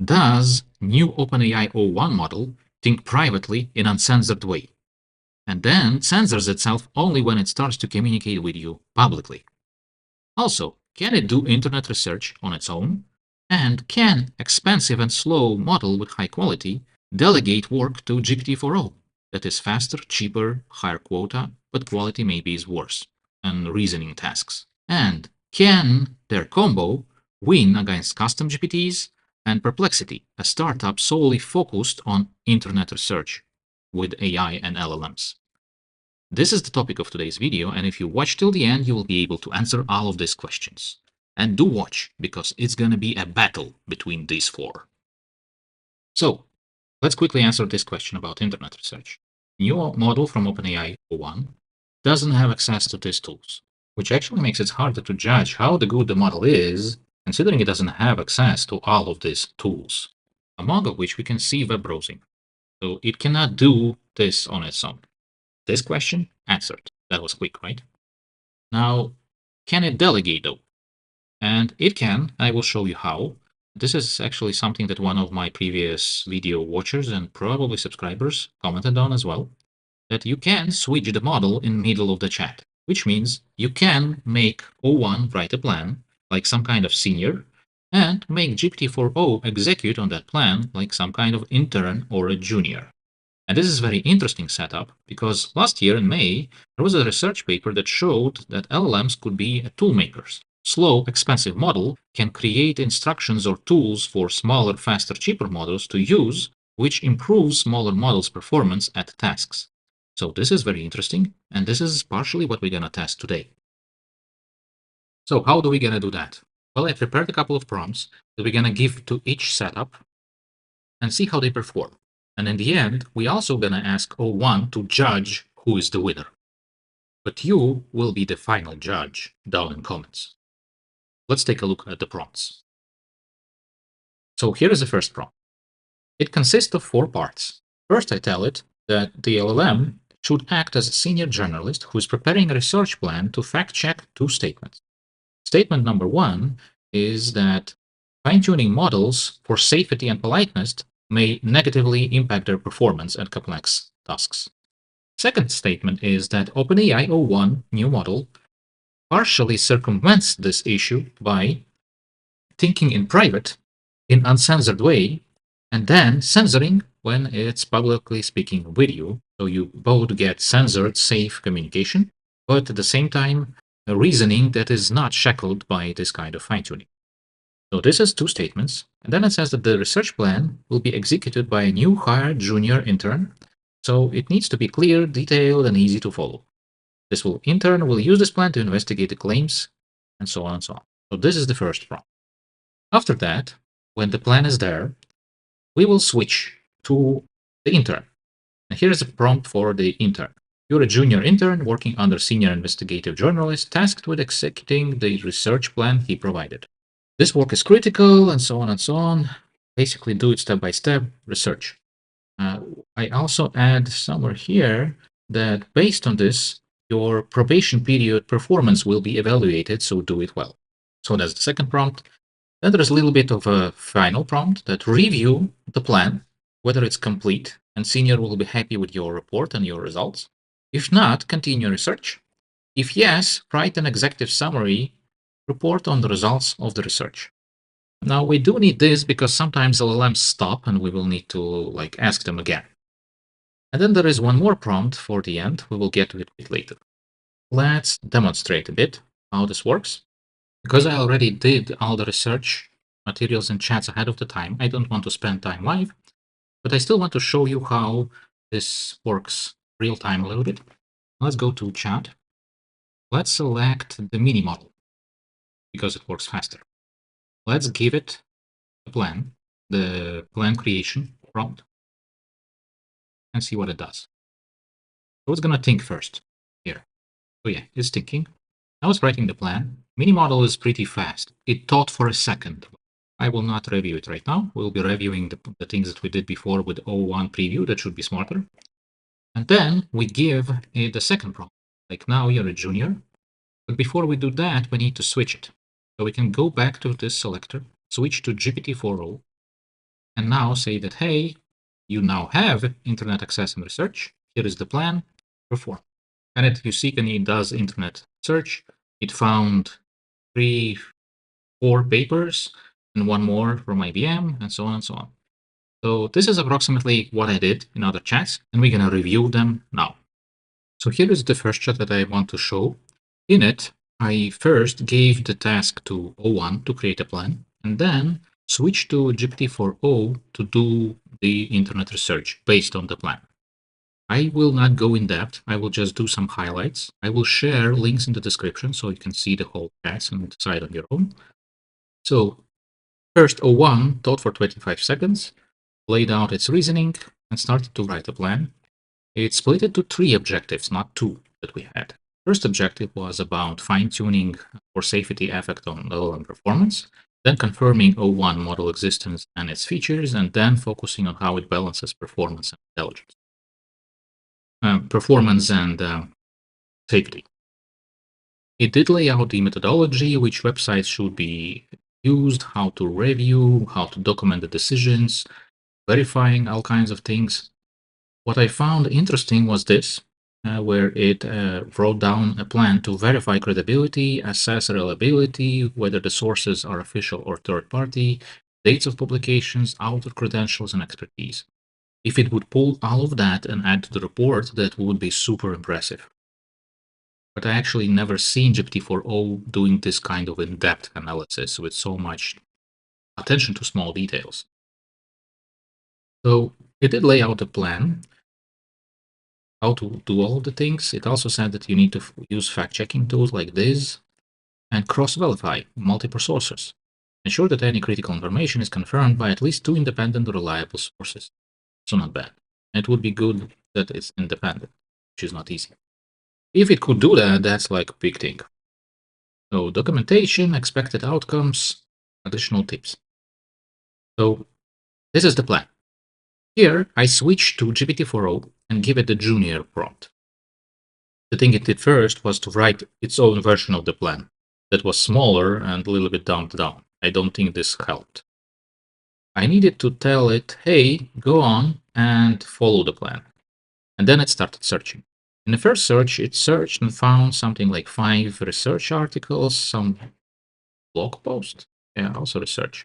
does new OpenAI o1 model think privately in uncensored way, and then censors itself only when it starts to communicate with you publicly? Also, can it do internet research on its own? And can expensive and slow model with high quality delegate work to GPT-4o that is faster, cheaper, higher quota, but quality maybe is worse, and reasoning tasks? And can their combo win against custom GPTs and Perplexity, a startup solely focused on internet research with AI and LLMs? This is the topic of today's video, and if you watch till the end, you will be able to answer all of these questions. And do watch, because it's going to be a battle between these four. So, let's quickly answer this question about internet research. New model from OpenAI o1 doesn't have access to these tools, which actually makes it harder to judge how good the model is, considering it doesn't have access to all of these tools, among which we can see web browsing. So it cannot do this on its own. This question answered. That was quick, right? Now, can it delegate though? And it can. I will show you how. This is actually something that one of my previous video watchers and probably subscribers commented on as well, that you can switch the model in middle of the chat, which means you can make o1 write a plan like some kind of senior and make GPT-4o execute on that plan like some kind of intern or a junior. And this is a very interesting setup because last year in May, there was a research paper that showed that LLMs could be tool makers. Slow, expensive model can create instructions or tools for smaller, faster, cheaper models to use, which improves smaller models' performance at tasks. So this is very interesting, and this is partially what we're going to test today. So how do we going to do that? Well, I prepared a couple of prompts that we're going to give to each setup and see how they perform. And in the end, we also gonna ask o1 to judge who is the winner. But you will be the final judge down in comments. Let's take a look at the prompts. So here is the first prompt. It consists of 4 parts. First, I tell it that the LLM should act as a senior journalist who is preparing a research plan to fact-check 2 statements. Statement number 1 is that fine-tuning models for safety and politeness may negatively impact their performance at complex tasks. Second statement is that OpenAI o1 new model partially circumvents this issue by thinking in private, in uncensored way, and then censoring when it's publicly speaking with you. So you both get censored, safe communication, but at the same time, a reasoning that is not shackled by this kind of fine-tuning. So this is 2 statements, and then it says that the research plan will be executed by a new hired junior intern, so it needs to be clear, detailed, and easy to follow. This intern will use this plan to investigate the claims, and so on and so on. So this is the first prompt. After that, when the plan is there, we will switch to the intern. And here is a prompt for the intern. You're a junior intern working under senior investigative journalist tasked with executing the research plan he provided. This work is critical, and so on and so on. Basically, do it step by step, research. I also add somewhere here that based on this, your probation period performance will be evaluated, so do it well. So that's the second prompt. Then there's a little bit of a final prompt that review the plan, whether it's complete, and senior will be happy with your report and your results. If not, continue research. If yes, write an executive summary report on the results of the research. Now we do need this because sometimes LLMs stop and we will need to ask them again. And then there is one more prompt for the end. We will get to it a bit later. Let's demonstrate a bit how this works. Because I already did all the research materials and chats ahead of the time, I don't want to spend time live, but I still want to show you how this works real time a little bit. Let's go to chat. Let's select the mini model because it works faster. Let's give it a plan, the plan creation prompt, and see what it does. So it's going to think first here. So yeah, it's thinking. Now it's writing the plan. Mini model is pretty fast. It thought for a second. I will not review it right now. We'll be reviewing the things that we did before with o1 preview. That should be smarter. And then we give it the second prompt. Like now you're a junior. But before we do that, we need to switch it. So we can go back to this selector, switch to GPT-4o, and now say that, hey, you now have internet access and research. Here is the plan, perform. And you see, when it does internet search, it found 3, 4 papers and one more from IBM, and so on and so on. So this is approximately what I did in other chats, and we're going to review them now. So here is the first chat that I want to show. In it, I first gave the task to O1 to create a plan, and then switched to GPT-4o to do the internet research based on the plan. I will not go in depth. I will just do some highlights. I will share links in the description so you can see the whole task and decide on your own. So first, O1 thought for 25 seconds, laid out its reasoning, and started to write a plan. It split it to 3 objectives, not 2 that we had. First objective was about fine-tuning for safety effect on LLM performance, then confirming O1 model existence and its features, and then focusing on how it balances performance and intelligence. Performance and safety. It did lay out the methodology, which websites should be used, how to review, how to document the decisions, verifying all kinds of things. What I found interesting was this, where it wrote down a plan to verify credibility, assess reliability, whether the sources are official or third-party, dates of publications, author credentials, and expertise. If it would pull all of that and add to the report, that would be super impressive. But I actually never seen GPT-4o doing this kind of in-depth analysis with so much attention to small details. So it did lay out a plan, how to do all of the things. It also said that you need to use fact-checking tools like this and cross-verify multiple sources. Ensure that any critical information is confirmed by at least 2 independent reliable sources. So not bad. And it would be good that it's independent, which is not easy. If it could do that, that's like a big thing. So documentation, expected outcomes, additional tips. So this is the plan. Here, I switch to GPT-4o and give it the junior prompt. The thing it did first was to write its own version of the plan that was smaller and a little bit dumbed down. I don't think this helped. I needed to tell it, hey, go on and follow the plan. And then it started searching. In the first search, it searched and found something like 5 research articles, some blog posts, also research.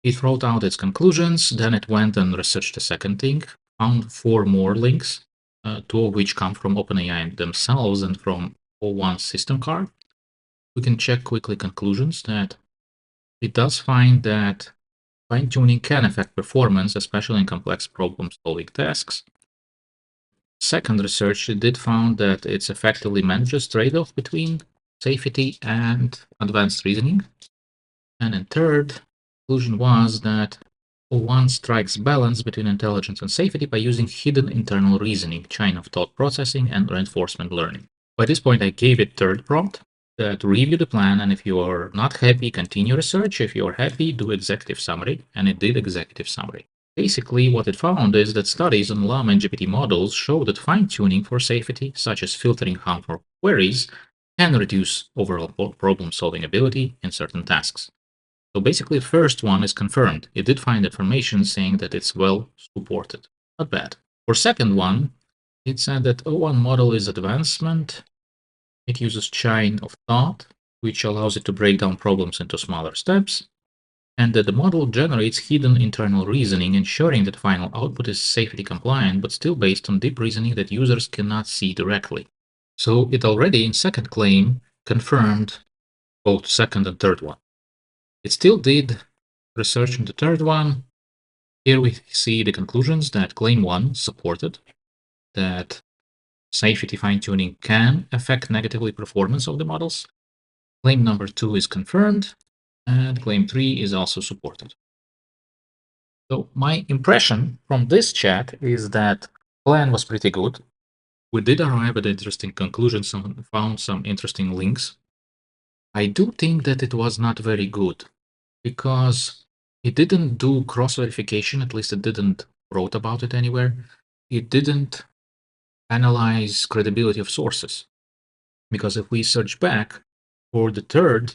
It wrote out its conclusions, then it went and researched the second thing, found 4 more links, 2 of which come from OpenAI themselves and from O1's system card. We can check quickly conclusions that it does find that fine-tuning can affect performance, especially in complex problem-solving tasks. Second research, it did found that it effectively manages trade-off between safety and advanced reasoning. And in third, conclusion was that O1 strikes balance between intelligence and safety by using hidden internal reasoning, chain of thought processing, and reinforcement learning. By this point, I gave it third prompt to review the plan, and if you are not happy, continue research. If you are happy, do executive summary, and it did executive summary. Basically, what it found is that studies on llama and GPT models show that fine-tuning for safety, such as filtering harmful queries, can reduce overall problem-solving ability in certain tasks. So basically, the first one is confirmed. It did find information saying that it's well supported. Not bad. For second one, it said that O1 model is advancement. It uses chain of thought, which allows it to break down problems into smaller steps, and that the model generates hidden internal reasoning, ensuring that final output is safety compliant, but still based on deep reasoning that users cannot see directly. So it already, in second claim, confirmed both second and third one. It still did research in the third one. Here we see the conclusions that claim 1 supported, that safety fine-tuning can affect negatively performance of the models. Claim number 2 is confirmed, and claim 3 is also supported. So my impression from this chat is that plan was pretty good. We did arrive at interesting conclusions and found some interesting links. I do think that it was not very good because it didn't do cross-verification, at least it didn't wrote about it anywhere. It didn't analyze credibility of sources. Because if we search back for the third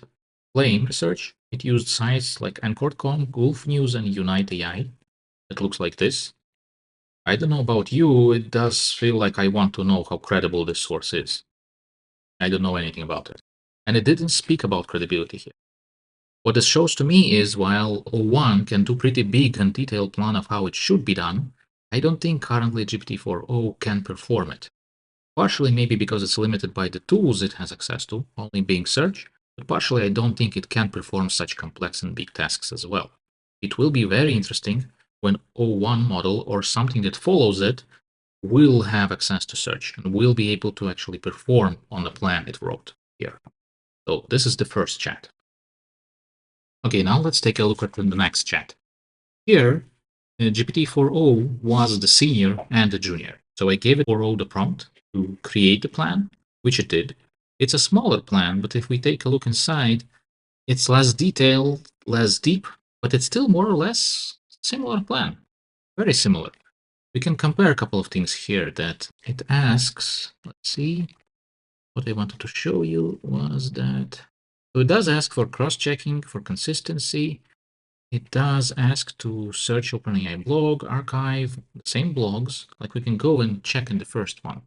claim research, It used sites like Anchor.com, Gulf News, and Unite AI. It looks like this. I don't know about you, it does feel like I want to know how credible this source is. I don't know anything about it. And it didn't speak about credibility here. What this shows to me is while O1 can do pretty big and detailed plan of how it should be done, I don't think currently GPT-4o can perform it. Partially maybe because it's limited by the tools it has access to, only being search, but partially I don't think it can perform such complex and big tasks as well. It will be very interesting when O1 model or something that follows it will have access to search and will be able to actually perform on the plan it wrote here. So this is the first chat. Okay, now let's take a look at the next chat. Here, GPT-4o was the senior and the junior. So I gave it 4o the prompt to create the plan, which it did. It's a smaller plan, but if we take a look inside, it's less detailed, less deep, but it's still more or less similar plan. Very similar. We can compare a couple of things here that it asks. Let's see. What I wanted to show you was that so it does ask for cross-checking, for consistency. It does ask to search OpenAI blog, archive, the same blogs. Like we can go and check in the first one.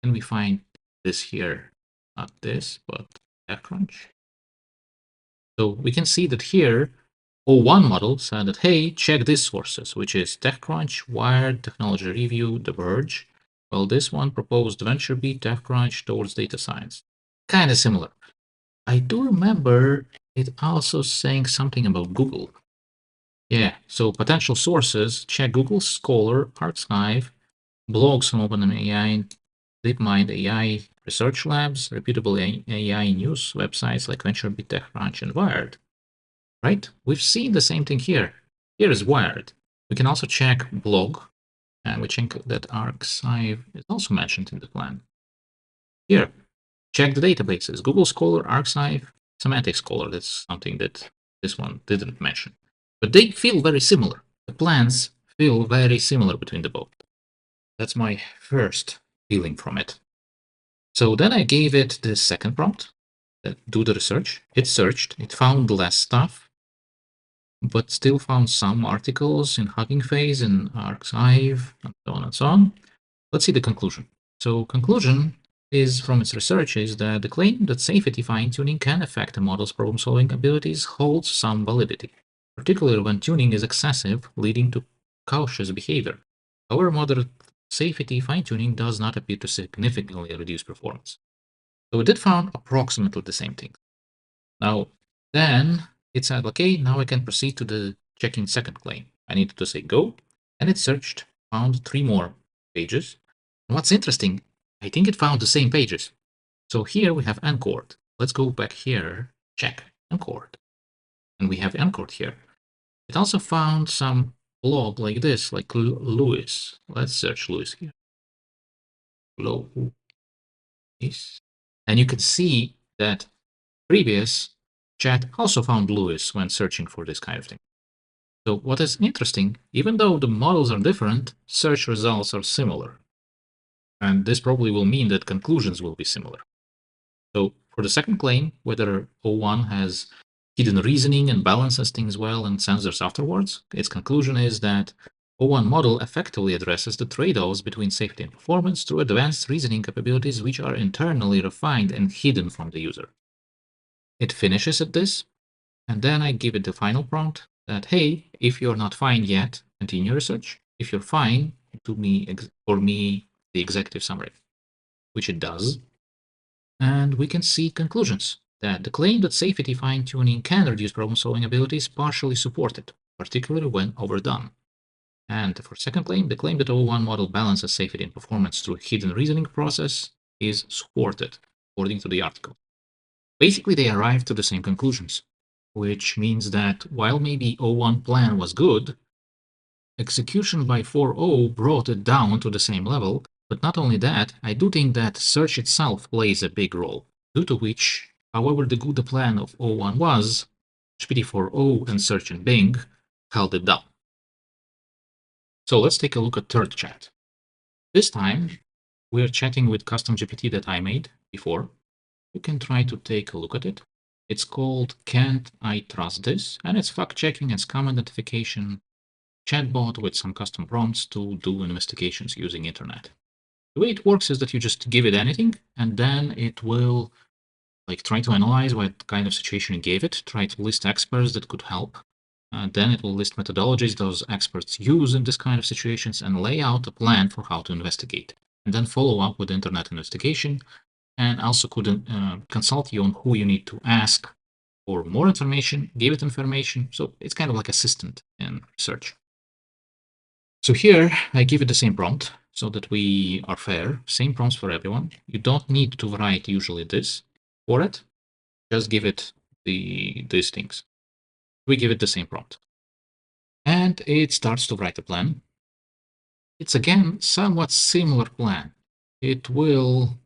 And we find this here, not this, but TechCrunch. So we can see that here, O1 model said that, hey, check these sources, which is TechCrunch, Wired, Technology Review, The Verge. Well, this one proposed VentureBeat, TechCrunch towards data science. Kind of similar. I do remember it also saying something about Google. Yeah, so potential sources, check Google Scholar, Archive, blogs from OpenAI, DeepMind AI, research labs, reputable AI news websites like VentureBeat, TechCrunch, and Wired. Right? We've seen the same thing here. Here is Wired. We can also check blog, and we check that Archive is also mentioned in the plan. Here, check the databases, Google Scholar, Archive, Semantic Scholar. That's something that this one didn't mention. But they feel very similar. The plans feel very similar between the both. That's my first feeling from it. So then I gave it the second prompt, do the research. It searched, it found less stuff, but still found some articles in Hugging Face, in Archive, and so on and so on. Let's see the conclusion. So conclusion is from its research is that the claim that safety fine-tuning can affect a model's problem-solving abilities holds some validity, particularly when tuning is excessive, leading to cautious behavior. However, moderate safety fine-tuning does not appear to significantly reduce performance. So it did found approximately the same thing. Now, then it said, okay, now I can proceed to the checking second claim. I needed to say go, and it searched, found 3 more pages. And what's interesting, I think it found the same pages. So here we have anchored. Let's go back here, check anchored. And we have anchored here. It also found some blog like this, like Lewis. Let's search Lewis here. Lewis. And you can see that previous chat also found Lewis when searching for this kind of thing. So what is interesting, even though the models are different, search results are similar. And this probably will mean that conclusions will be similar. So for the second claim, whether O1 has hidden reasoning and balances things well and censors afterwards, its conclusion is that O1 model effectively addresses the trade-offs between safety and performance through advanced reasoning capabilities which are internally refined and hidden from the user. It finishes at this, and then I give it the final prompt that, hey, if you're not fine yet, continue research. If you're fine, do me for me the executive summary, which it does. And we can see conclusions that the claim that safety fine-tuning can reduce problem-solving ability is partially supported, particularly when overdone. And for second claim, the claim that O1 model balances safety and performance through a hidden reasoning process is supported, according to the article. Basically, they arrived to the same conclusions, which means that while maybe O1 plan was good, execution by 4o brought it down to the same level. But not only that, I do think that search itself plays a big role, due to which, however the good the plan of O1 was, GPT-4o and search in Bing held it down. So let's take a look at third chat. This time, we're chatting with custom GPT that I made before. You can try to take a look at it. It's called Can't I Trust This? And it's fact-checking and scam identification chatbot with some custom prompts to do investigations using internet. The way it works is that you just give it anything, and then it will try to analyze what kind of situation you gave it, try to list experts that could help. Then it will list methodologies those experts use in this kind of situations and lay out a plan for how to investigate. And then follow up with internet investigation, and also could consult you on who you need to ask for more information, give it information. So it's kind of like assistant in research. So here I give it the same prompt so that we are fair, same prompts for everyone. You don't need to write usually this for it. Just give it these things. We give it the same prompt. And it starts to write a plan. It's again somewhat similar plan. It will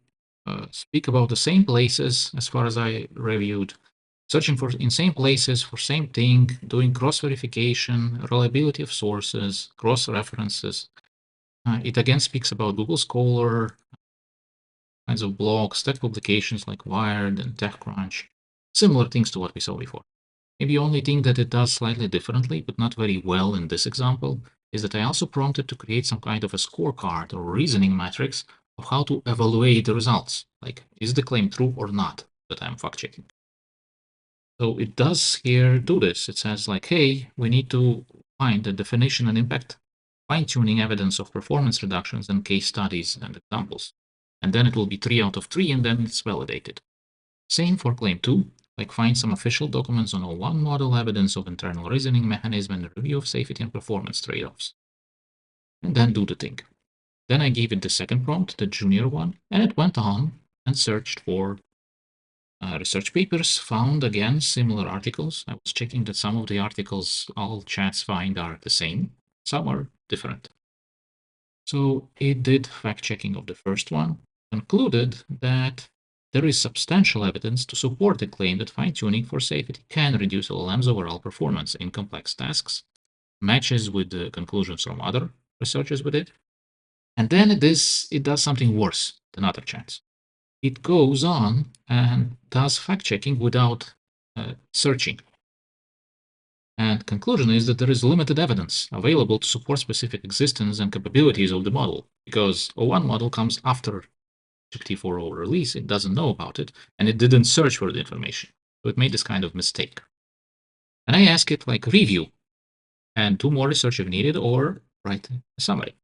speak about the same places as far as I reviewed, searching for in same places for same thing, doing cross verification, reliability of sources, cross references. It again speaks about Google Scholar, kinds of blogs, tech publications like Wired and TechCrunch, similar things to what we saw before. Maybe the only thing that it does slightly differently, but not very well in this example, is that I also prompted to create some kind of a scorecard or reasoning matrix of how to evaluate the results. Like, is the claim true or not that I'm fact checking? So it does here do this. It says like, hey, we need to find the definition and impact, fine-tuning evidence of performance reductions and case studies and examples. And then it will be 3 out of 3, and then it's validated. Same for claim 2, like find some official documents on O1 model, evidence of internal reasoning mechanism, and review of safety and performance trade-offs. And then do the thing. Then I gave it the second prompt, the junior one, and it went on and searched for research papers, found again similar articles. I was checking that some of the articles all chats find are the same, some are different. So it did fact-checking of the first one, concluded that there is substantial evidence to support the claim that fine-tuning for safety can reduce LLM's overall performance in complex tasks, matches with the conclusions from other researchers with it. And then it does something worse than other chats. It goes on and does fact-checking without searching. And conclusion is that there is limited evidence available to support specific existence and capabilities of the model, because O1 model comes after GPT-4o release. It doesn't know about it, and it didn't search for the information. So it made this kind of mistake. And I ask it like review and do more research if needed, or write a summary.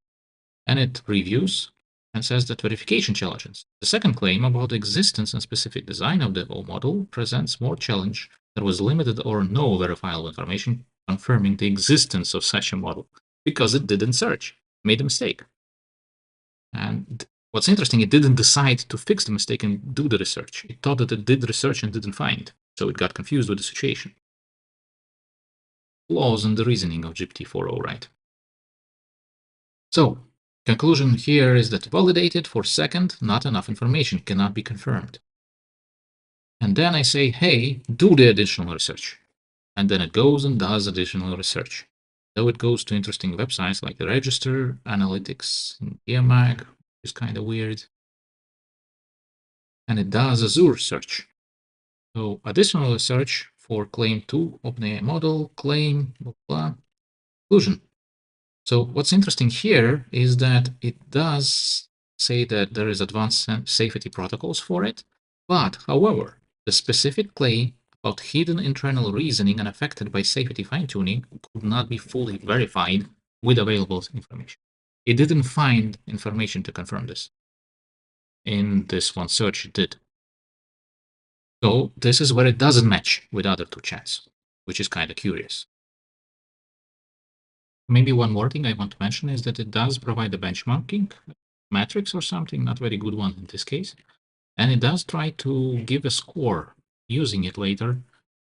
And it reviews and says that verification challenges. The second claim about the existence and specific design of the O model presents more challenge. There was limited or no verifiable information confirming the existence of such a model because it didn't search, made a mistake. And what's interesting, it didn't decide to fix the mistake and do the research. It thought that it did research and didn't find, so it got confused with the situation. Flaws in the reasoning of GPT-4o, right? So, conclusion here is that validated for second, not enough information, cannot be confirmed. And then I say, hey, do the additional research. And then it goes and does additional research. So it goes to interesting websites like the Register, Analytics, and EMAG, which is kind of weird. And it does Azure search. So additional research for claim 2, OpenAI model, claim, blah, blah, conclusion. So what's interesting here is that it does say that there is advanced safety protocols for it, but however, the specific claim about hidden internal reasoning unaffected by safety fine-tuning could not be fully verified with available information. It didn't find information to confirm this. In this one search, it did. So this is where it doesn't match with other two chats, which is kind of curious. Maybe one more thing I want to mention is that it does provide a benchmarking matrix or something, not very good one in this case. And it does try to give a score using it later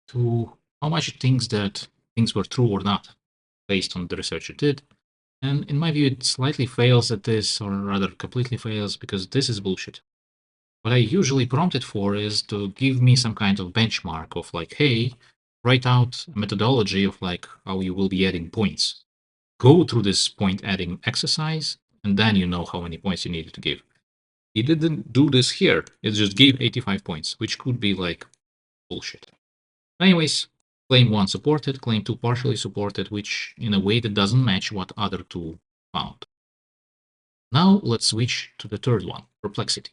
to how much it thinks that things were true or not based on the research it did. And in my view, it slightly fails at this, or rather completely fails, because this is bullshit. What I usually prompt it for is to give me some kind of benchmark of like, hey, write out a methodology of like how you will be adding points. Go through this point adding exercise, and then you know how many points you needed to give. He didn't do this here. It just gave 85 points, which could be like bullshit. Anyways, claim 1 supported, claim 2 partially supported, which in a way that doesn't match what other two found. Now let's switch to the third one, Perplexity.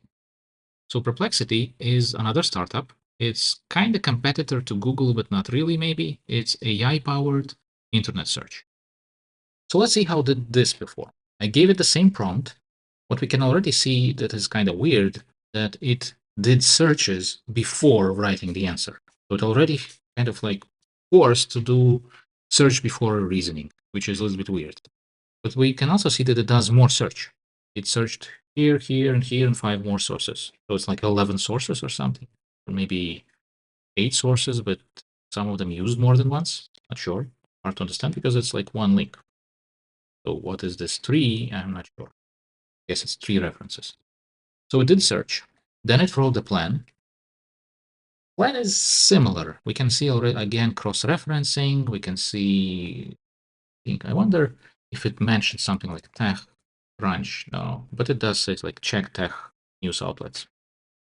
So Perplexity is another startup. It's kind of competitor to Google, but not really maybe. It's AI-powered internet search. So let's see how did this perform. I gave it the same prompt. What we can already see that is kind of weird, that it did searches before writing the answer. So it already kind of like forced to do search before reasoning, which is a little bit weird. But we can also see that it does more search. It searched here, here, and here, and 5 more sources. So it's like 11 sources or something, or maybe 8 sources, but some of them used more than once. Not sure. Hard to understand because it's like one link. So what is this 3? I'm not sure. Yes, it's 3 references. So it did search. Then it wrote the plan. Plan is similar. We can see already again cross-referencing. We can see. I wonder if it mentioned something like tech branch. No, but it does say like check tech news outlets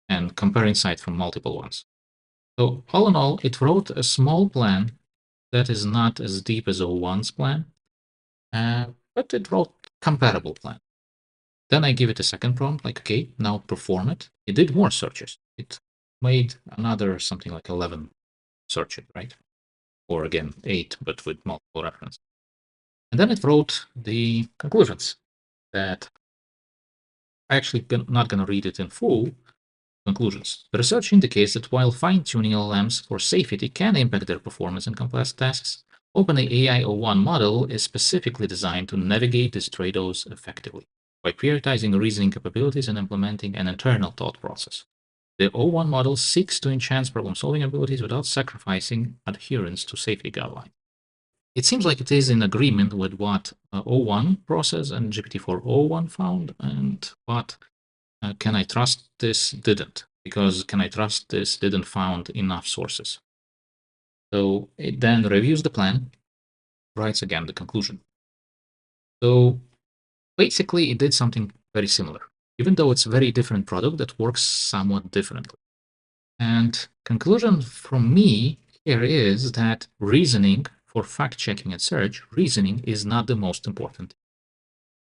and compare insight from multiple ones. So all in all, it wrote a small plan that is not as deep as O1's plan, but it wrote comparable plan. Then I give it a second prompt, like, okay, now perform it. It did more searches. It made another something like 11 searches, right? Or again, 8, but with multiple references. And then it wrote the conclusions that I actually not going to read it in full. Conclusions. The research indicates that while fine-tuning LLMs for safety can impact their performance in complex tasks, OpenAI O1 model is specifically designed to navigate these trade-offs effectively by prioritizing reasoning capabilities and implementing an internal thought process. The O1 model seeks to enhance problem-solving abilities without sacrificing adherence to safety guidelines. It seems like it is in agreement with what O1 process and GPT-4o found, and what can I trust this didn't, because can I trust this didn't found enough sources. So it then reviews the plan, writes again the conclusion. So basically it did something very similar, even though it's a very different product that works somewhat differently. And conclusion from me here is that reasoning for fact-checking and search, reasoning is not the most important.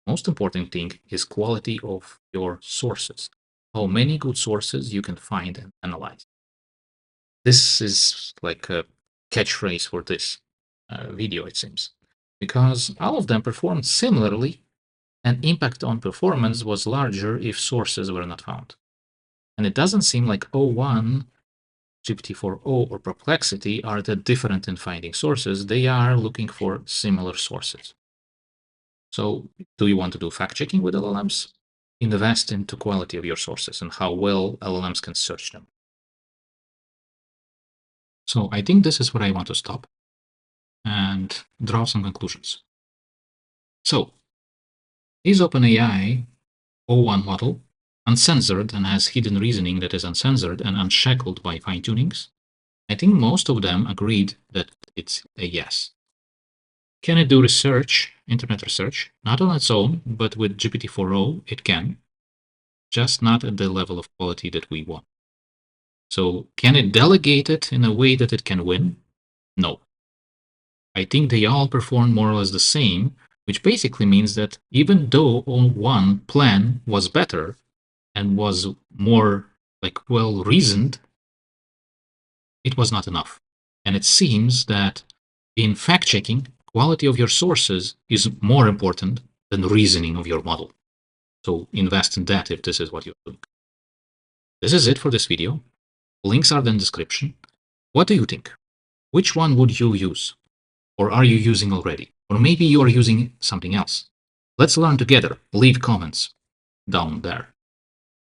Most important thing is quality of your sources. How many good sources you can find and analyze. This is like a catchphrase for this video, it seems, because all of them performed similarly, and impact on performance was larger if sources were not found. And it doesn't seem like O1, GPT-4o, or Perplexity are that different in finding sources. They are looking for similar sources. So do you want to do fact-checking with LLMs? Invest into quality of your sources and how well LLMs can search them. So I think this is where I want to stop and draw some conclusions. So is OpenAI O1 model uncensored and has hidden reasoning that is uncensored and unshackled by fine-tunings? I think most of them agreed that it's a yes. Can it do research, internet research? Not on its own, but with GPT-4o it can, just not at the level of quality that we want. So can it delegate it in a way that it can win? No. I think they all perform more or less the same, which basically means that even though one plan was better and was more like well reasoned, it was not enough. And it seems that in fact checking, quality of your sources is more important than reasoning of your model. So invest in that if this is what you're doing. This is it for this video. Links are in the description. What do you think? Which one would you use? Or are you using already? Or maybe you are using something else. Let's learn together. Leave comments down there.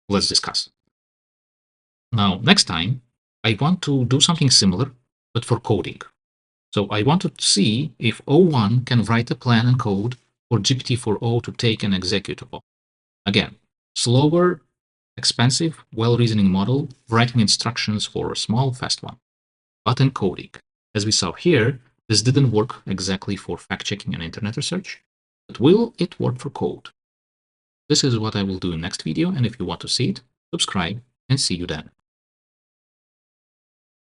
Let's discuss. Now, next time, I want to do something similar, but for coding. So I want to see if O1 can write a plan and code for GPT-4o to take and execute upon. Again, slower, expensive, well-reasoning model, writing instructions for a small, fast one. But in coding, as we saw here, this didn't work exactly for fact-checking and internet research, but will it work for code? This is what I will do in next video, and if you want to see it, subscribe and see you then.